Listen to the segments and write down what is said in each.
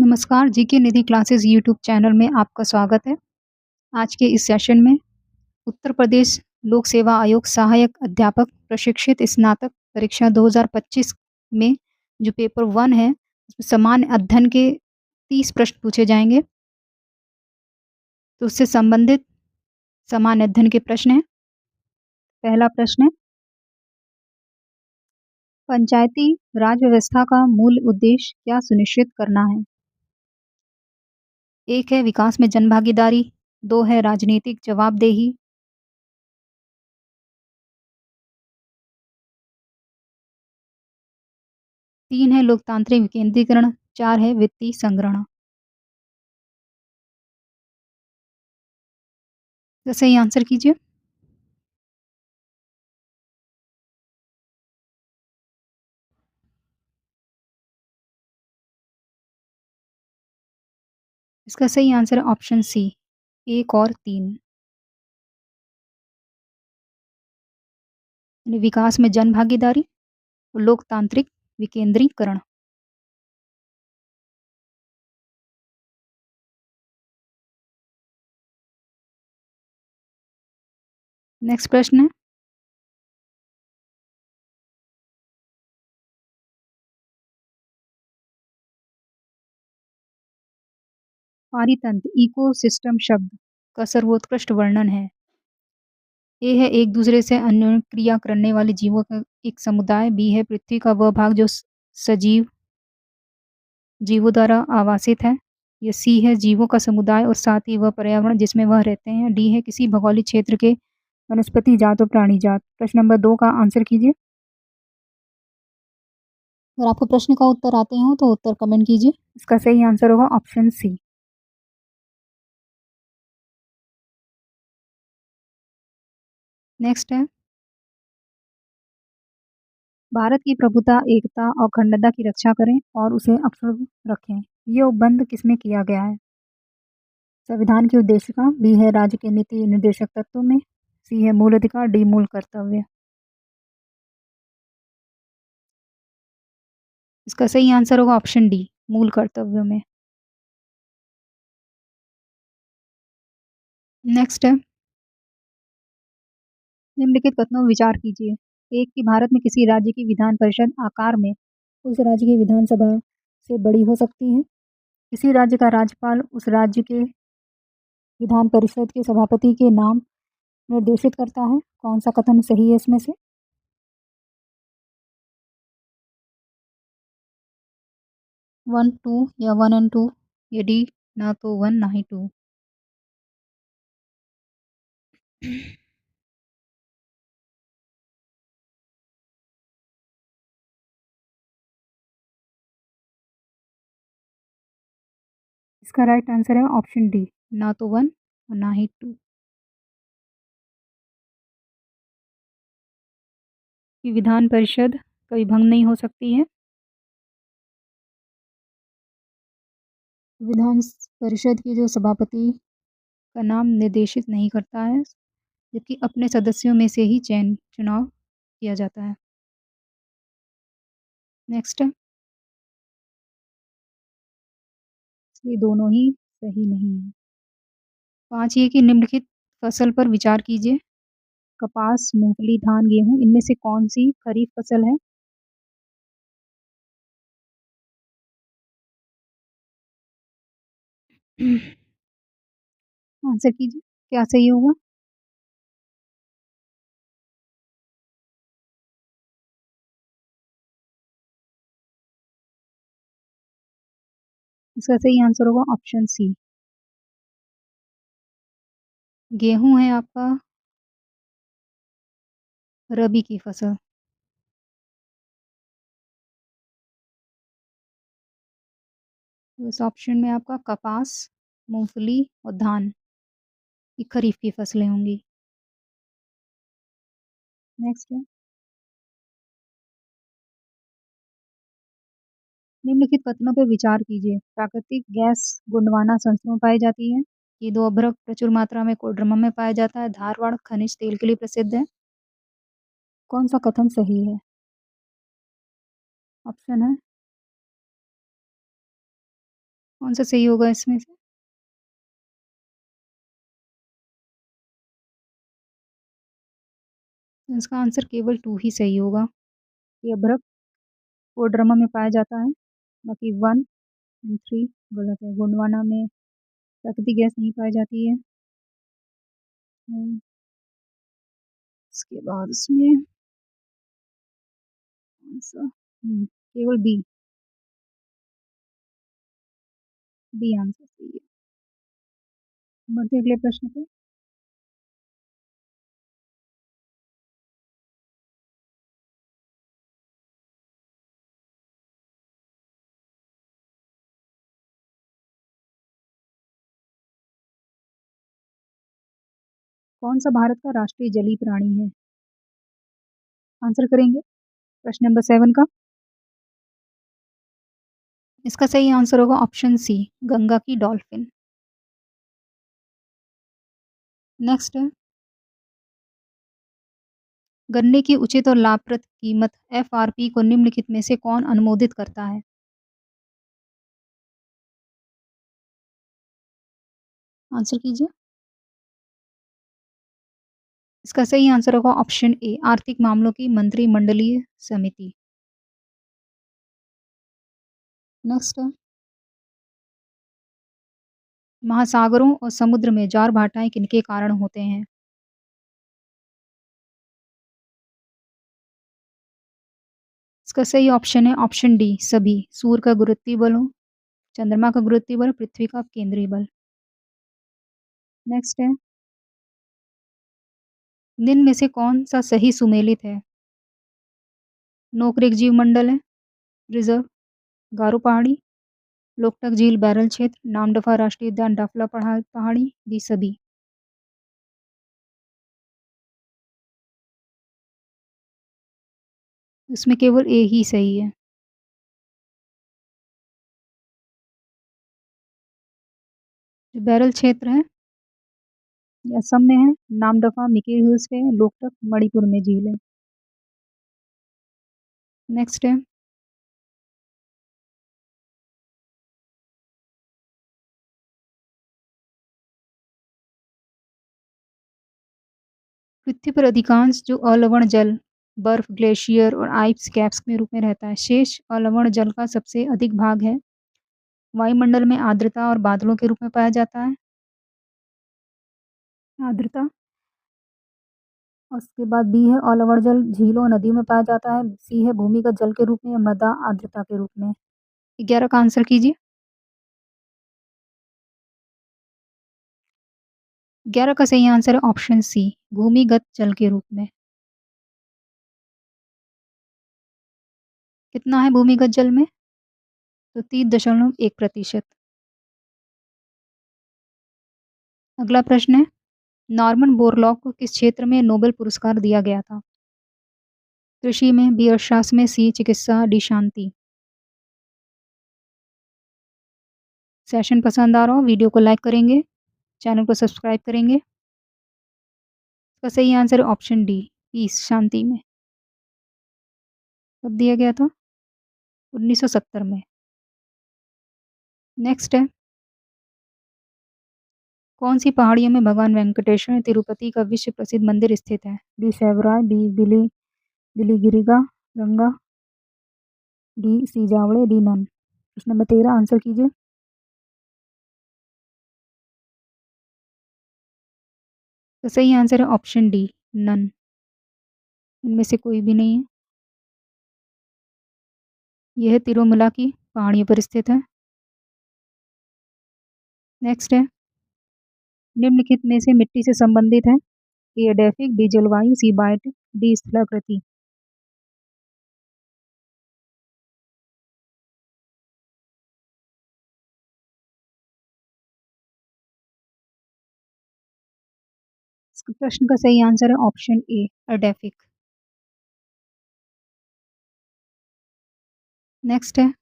नमस्कार, जीके निधि classes YouTube channel में आपका स्वागत है। आज के इस सेशन में उत्तर प्रदेश लोक सेवा आयोग सहायक अध्यापक प्रशिक्षित स्नातक परीक्षा 2025 में जो पेपर 1 है, उसमें सामान्य अध्ययन के 30 प्रश्न पूछे जाएँगे। तो उससे संबंधित सामान्य अध्ययन के प्रश्न हैं। पहला प्रश्न है, पंचायती राज व्यवस्था का मूल उद्देश्य क्या सुनिश्चित करना है? 1 है विकास में जनभागीदारी, 2 है राजनीतिक जवाबदेही, 3 है लोकतांत्रिक विकेंद्रीकरण, 4 है वित्तीय संग्रहण। तो सही आंसर कीजिए। इसका सही आंसर है ऑप्शन सी, 1 और 3 यानी विकास में जनभागीदारी और लोकतांत्रिक विकेंद्रीकरण। नेक्स्ट प्रश्न है, पारितंत्र इकोसिस्टम शब्द का सर्वोत्कृष्ट वर्णन है। ए है एक दूसरे से अन्योन्य क्रिया करने वाले जीवों का एक समुदाय, बी है पृथ्वी का वह भाग जो सजीव जीवों द्वारा आवासित है, या सी है जीवों का समुदाय और साथ ही वह पर्यावरण जिसमें वह रहते हैं, डी है किसी भौगोलिक क्षेत्र के वनस्पति जात और प्राणी जात। प्रश्न नंबर 2 का आंसर कीजिए। अगर आपको प्रश्न का उत्तर आते हो तो उत्तर कमेंट कीजिए। इसका सही आंसर होगा ऑप्शन सी। नेक्स्ट है, भारत की प्रभुता, एकता और अखंडता की रक्षा करें और उसे अक्षुण्ण रखें। ये उपबंध किसमें किया गया है? संविधान की उद्देशिका, बी है राज्य के नीति निर्देशक तत्वों में, सी है मूल अधिकार, डी मूल कर्तव्य। इसका सही आंसर होगा ऑप्शन डी, मूल कर्तव्यों में। नेक्स्ट है, निम्नलिखित कथनों पर विचार कीजिए। एक कि भारत में किसी राज्य की विधान परिषद आकार में उस राज्य की विधानसभा से बड़ी हो सकती है। किसी राज्य का राज्यपाल उस राज्य के विधान परिषद के सभापति के नाम निर्देशित करता है। कौन सा कथन सही है इसमें से? 1, 2 या 1 एंड 2, या डी ना तो 1 ना ही 2। इसका राइट आंसर है ऑप्शन डी, ना तो 1 और ना ही 2। कि विधान परिषद कभी भंग नहीं हो सकती है। विधान परिषद के जो सभापति का नाम निर्देशित नहीं करता है, जबकि अपने सदस्यों में से ही चुनाव किया जाता है। नेक्स्ट है, ये दोनों ही सही नहीं है। 5 ये कि निम्नलिखित फसल पर विचार कीजिए। कपास, मूंगफली, धान, गेहूँ, इनमें से कौन-सी खरीफ फसल है? आंसर कीजिए, क्या सही होगा? इसका सही आंसर होगा ऑप्शन सी। गेहूँ है आपका रबी की फसल। तो इस ऑप्शन में आपका कपास, मूंगफली और धान, ये खरीफ की फसलें होंगी। नेक्स्ट है, निम्नलिखित कथनों पर विचार कीजिए। प्राकृतिक गैस गोंडवाना संस्तरों में पाई जाती है। ये 2 अभ्रक प्रचुर मात्रा में कोडरमा में पाया जाता है। धारवाड़ खनिज तेल के लिए प्रसिद्ध है। कौन सा कथन सही है? ऑप्शन है कौन-सा सही होगा इसमें से? तो इसका आंसर केवल 2 ही सही होगा। ये अभ्रक कोडरमा में पाया जाता है, बाकी 1 एंड 3 गलत है। गोंडवाना में प्राकृतिक गैस नहीं पाई जाती है। उसके बाद उसमें कौन-सा केवल बी, बी आंसर सही है। बढ़ते हैं अगले प्रश्न पे। कौन-सा भारत का राष्ट्रीय जलीय प्राणी है? आंसर करेंगे प्रश्न नंबर 7 का। इसका सही आंसर होगा ऑप्शन सी, गंगा की डॉल्फिन। नेक्स्ट है, गन्ने की उचित और लाभप्रद कीमत एफआरपी को निम्नलिखित में से कौन अनुमोदित करता है? आंसर कीजिए। इसका सही आंसर होगा ऑप्शन ए, आर्थिक मामलों की मंत्रिमंडलीय समिति। नेक्स्ट है, महासागरों और समुद्र में ज्वार-भाटाएँ किनके कारण होते हैं? इसका सही ऑप्शन है ऑप्शन डी, सभी। सूर्य का गुरुत्वीय बल हो, चंद्रमा का गुरुत्वीय बल, पृथ्वी का केंद्रीय बल। नेक्स्ट है, निम्न में से कौन-सा सही सुमेलित है? नोकरेक जीवमंडल है, रिज़र्व, गारो पहाड़ी, लोकटक झील बैरल क्षेत्र, नामदफा राष्ट्रीय उद्यान डफला पहाड़ी, दी सभी। इसमें केवल ए ही सही है। जो बैरल क्षेत्र है, ये असम में है, नामदफा मिकी हिल्स पे है, लोकटक मणिपुर में झील है। नेक्स्ट है, पृथ्वी पर अधिकांश जो अलवण जल, बर्फ, ग्लेशियर और आइस कैप्स के रूप में रहता है। शेष अलवण जल का सबसे अधिक भाग है वायुमंडल में आर्द्रता और बादलों के रूप में पाया जाता है। आर्द्रता, और उसके बाद बी है अलवण जल झीलों और नदियों में पाया जाता है। सी है भूमिगत जल के रूप में या मृदा आर्द्रता के रूप में। 11 का आंसर कीजिए। 11 का सही आंसर है ऑप्शन सी, भूमिगत जल के रूप में। कितना है भूमिगत जल में? तो 3.1%। अगला प्रश्न है, नॉर्मन बोरलॉग को किस क्षेत्र में नोबेल पुरस्कार दिया गया था? कृषि में, बी अर्थशास्त्र में, सी चिकित्सा, डी शांति। सेशन पसंद आ रहा हो वीडियो को लाइक करेंगे, चैनल को सब्सक्राइब करेंगे। इसका सही आंसर है ऑप्शन डी, पीस, शांति में। कब दिया गया था? 1970 में। नेक्स्ट है, कौन सी पहाड़ियों में भगवान वेंकटेश्वर तिरुपति का विश्व प्रसिद्ध मंदिर स्थित है? D Shevaroy, B Biligiriranga, D C Javadi, D नन। प्रश्न नंबर 13 आंसर कीजिए। तो सही आंसर है ऑप्शन डी, नन। इनमें से कोई भी नहीं है। यह तिरुमला की पहाड़ियों पर स्थित है। नेक्स्ट है, निम्नलिखित में से मिट्टी से संबंधित है? ए एडेफिक, बी जलवायु, सी बायोटिक, डी स्थलाकृति। इस प्रश्न का सही आंसर है ऑप्शन ए, एडेफिक। नेक्स्ट है,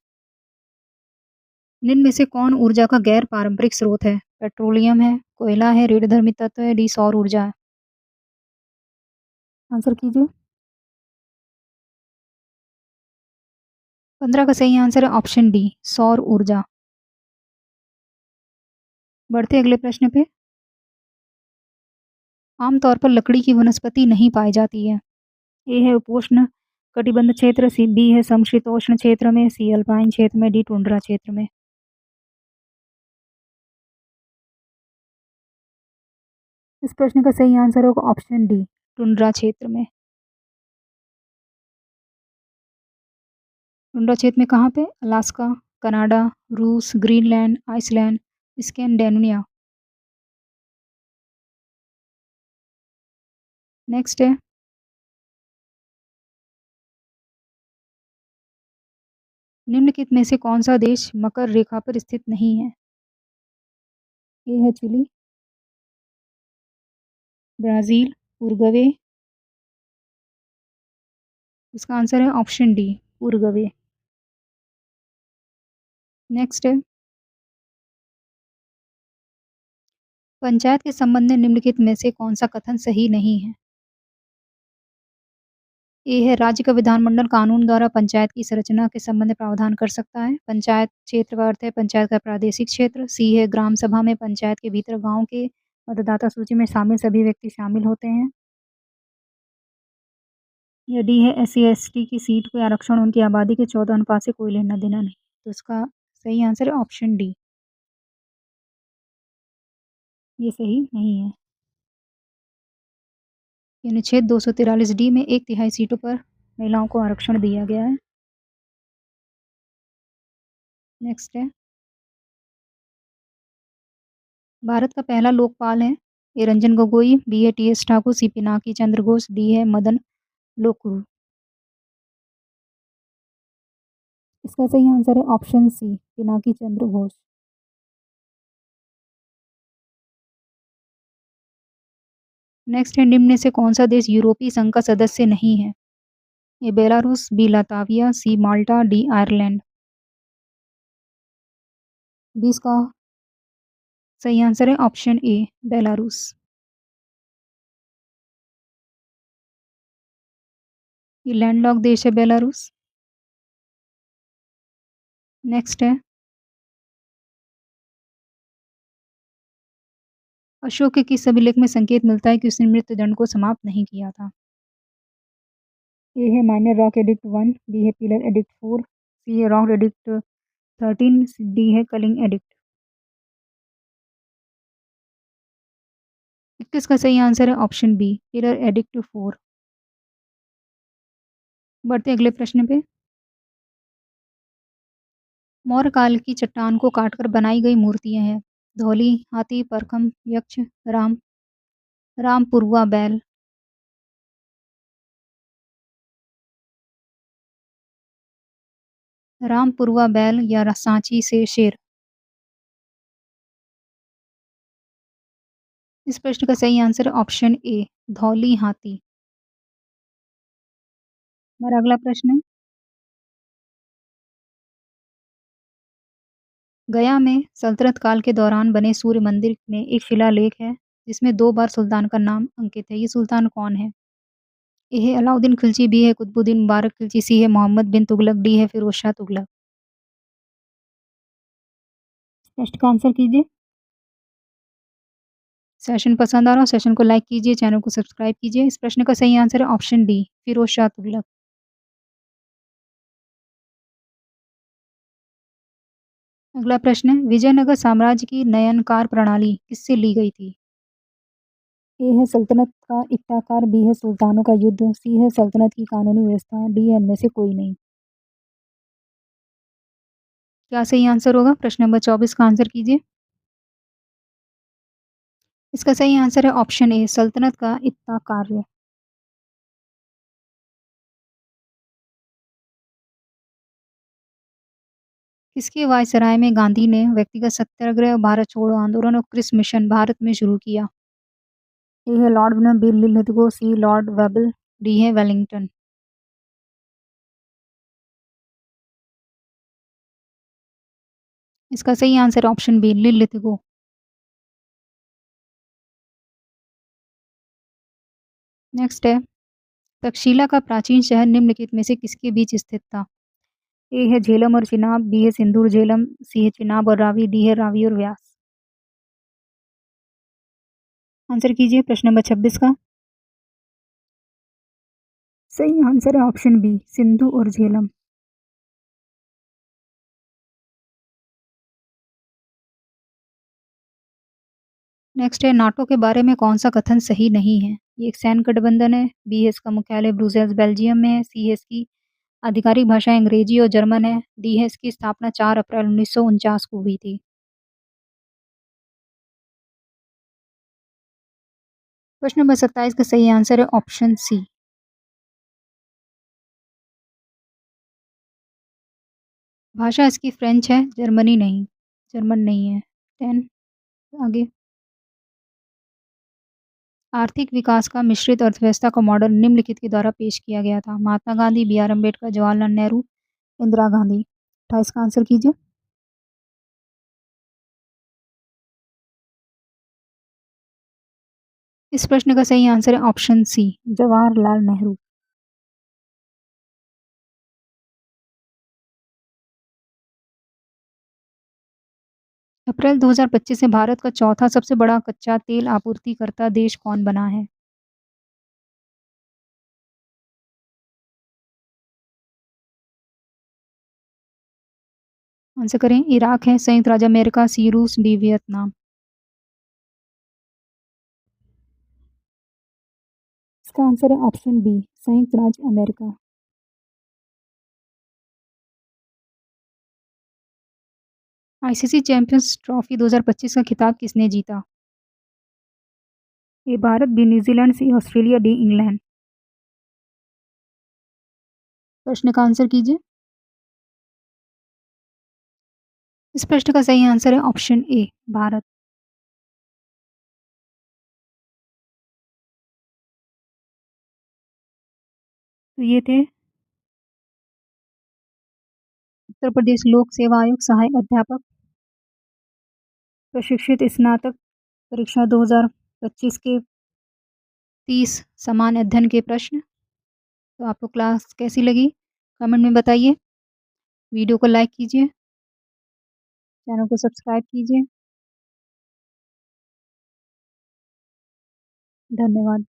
निम्न में से कौन ऊर्जा का गैर पारंपरिक स्रोत है? पेट्रोलियम है, कोयला है, रेडियोधर्मी तत्व है, डी सौर ऊर्जा है। आंसर कीजिए। 15 का सही आंसर है ऑप्शन डी, सौर ऊर्जा। बढ़ते अगले प्रश्न पे। आमतौर पर लकड़ी की वनस्पति नहीं पाई जाती है। ए है उपोष्ण कटिबंध क्षेत्र, सी बी है समशीतोष्ण क्षेत्र में, सी अल्पाइन क्षेत्र में, डी टुंड्रा क्षेत्र में। इस प्रश्न का सही आंसर होगा ऑप्शन डी, टुंड्रा क्षेत्र में। टुंड्रा क्षेत्र में कहाँ पे? अलास्का, कनाडा, रूस, ग्रीनलैंड, आइसलैंड, स्कैंडेनेविया। नेक्स्ट है, निम्नलिखित में से कौन सा देश मकर रेखा पर स्थित नहीं है? ए है चिली, ब्राज़ील, उरुग्वे। इसका आंसर है ऑप्शन डी, उरुग्वे। नेक्स्ट है, पंचायत के संबंध में निम्नलिखित में से कौन-सा कथन सही नहीं है? ए है राज्य का विधानमंडल कानून द्वारा पंचायत की संरचना के संबंध में प्रावधान कर सकता है। पंचायत क्षेत्र का अर्थ है पंचायत का प्रादेशिक क्षेत्र। सी है ग्राम सभा में पंचायत के भीतर गाँव के मतदाता सूची में शामिल सभी व्यक्ति शामिल होते हैं। या डी है एससी-एसटी की सीट पे आरक्षण उनकी आबादी के 14 अनुपात से कोई लेना-देना नहीं। तो इसका सही आंसर है ऑप्शन डी, ये सही नहीं है। अनुच्छेद 243 डी में 1/3 सीटों पर महिलाओं को आरक्षण दिया गया है। नेक्स्ट है, भारत का पहला लोकपाल है। ए रंजन गोगोई, बी है टी एस ठाकुर, सी पिनाकी चंद्र घोष, डी है मदन लोकुर। इसका सही आंसर है option C, Pinaki Chandra Ghosh. Next है, निम्न में से कौन सा देश यूरोपीय संघ का सदस्य नहीं है? ए बेलारूस, बी लाताविया, सी माल्टा, डी आयरलैंड। बी इसका सही आंसर है ऑप्शन ए, बेलारूस। ये लैंडलॉक देश है बेलारूस। नेक्स्ट है, अशोक के किस अभिलेख में संकेत मिलता है कि उसने मृत्युदंड को समाप्त नहीं किया था? ए है माइनर रॉक एडिक्ट 1, बी है पिलर एडिक्ट 4, सी है रॉक एडिक्ट 13, डी है कलिंग एडिक्ट। 21 का सही आंसर है ऑप्शन बी, पिलर एडिक्ट 4। बढ़ते अगले प्रश्न पे। मौर्य काल की चट्टान को काटकर बनाई गई मूर्तियां हैं। धौली, हाथी, परखम, यक्ष, राम, रामपुरवा बैल। रामपुरवा बैल या सांची से शेर। इस प्रश्न का सही आंसर ऑप्शन ए, धौली हाथी। हमारा अगला प्रश्न है, गया में सल्तनत काल के दौरान बने सूर्य मंदिर में एक शिलालेख है जिसमें 2 बार सुल्तान का नाम अंकित है। ये सुल्तान कौन है? ए है अलाउद्दीन खिलजी, बी है कुतुबुद्दीन मुबारक खिलजी, सी है मोहम्मद बिन तुगलक, डी है फिरोज शाह तुगलक। प्रश्न का आंसर कीजिए। सेशन पसंद आ रहा हो सेशन को लाइक कीजिए, चैनल को सब्सक्राइब कीजिए। इस प्रश्न का सही आंसर है ऑप्शन डी, फिरोज शाह तुगलक। अगला प्रश्न है, विजयनगर साम्राज्य की नयनकार प्रणाली किससे ली गई थी? ए है सल्तनत का इक्ताकार, बी है सुल्तानों का युद्ध, सी है सल्तनत की कानूनी व्यवस्था, डी है इनमें से कोई नहीं। क्या सही आंसर होगा? प्रश्न नंबर 24 का आंसर कीजिए। इसका सही आंसर है ऑप्शन ए, सल्तनत का इक्ताकार। किसके वायसराय में गांधी ने व्यक्तिगत सत्याग्रह, भारत छोड़ो आंदोलन और क्रिस मिशन भारत में शुरू किया? ए है लॉर्ड विलियम, बी लिलिथगो, सी लॉर्ड वेबल, डी है वेलिंगटन। इसका सही आंसर ऑप्शन बी, लिलिथगो। नेक्स्ट है, तक्षशिला का प्राचीन शहर निम्नलिखित में से किसके बीच स्थित था? ए है झेलम और चिनाब, बी है सिंदूर झेलम, सी है चिनाब और रावी, डी है रावी और व्यास। आंसर कीजिए प्रश्न नंबर 26 का। सही आंसर है ऑप्शन बी, सिंधु और झेलम। नेक्स्ट है नाटो के बारे में कौन-सा कथन सही नहीं है? ये एक सैन्य गठबंधन है, बी है इसका मुख्यालय ब्रुसेल्स बेल्जियम में है, सी है इसकी आधिकारिक भाषा अंग्रेजी और जर्मन है, डी है इसकी स्थापना 4 अप्रैल 1949 को हुई थी। प्रश्न नंबर 27 का सही आंसर है ऑप्शन सी। भाषा इसकी फ्रेंच है, जर्मन नहीं है। 10 आगे। आर्थिक विकास का मिश्रित अर्थव्यवस्था का मॉडल निम्नलिखित के द्वारा पेश किया गया था। Mahatma Gandhi, B are Ambedkar, Jawaharlal Nehru, Indira Gandhi. 28 का आंसर कीजिए। इस प्रश्न का सही आंसर है ऑप्शन सी, जवाहरलाल नेहरू। अप्रैल 2025 से भारत का चौथा सबसे बड़ा कच्चा तेल आपूर्तिकर्ता देश कौन बना है? आंसर करें। इराक है, संयुक्त राज्य अमेरिका, सी रूस, डी वियतनाम। इसका आंसर है ऑप्शन बी, संयुक्त राज्य अमेरिका। आईसीसी चैंपियंस ट्रॉफी 2025 का खिताब किसने जीता? ए भारत, बी न्यूजीलैंड, सी ऑस्ट्रेलिया, डी इंग्लैंड। प्रश्न का आंसर कीजिए। इस प्रश्न का सही आंसर है ऑप्शन ए, भारत। तो ये थे उत्तर प्रदेश लोक सेवा आयोग सहायक अध्यापक प्रशिक्षित स्नातक परीक्षा 2025 के 30 समान अध्ययन के प्रश्न। तो आपको क्लास कैसी लगी? कमेंट में बताइए। वीडियो को लाइक कीजिए, चैनल को सब्सक्राइब कीजिए। धन्यवाद।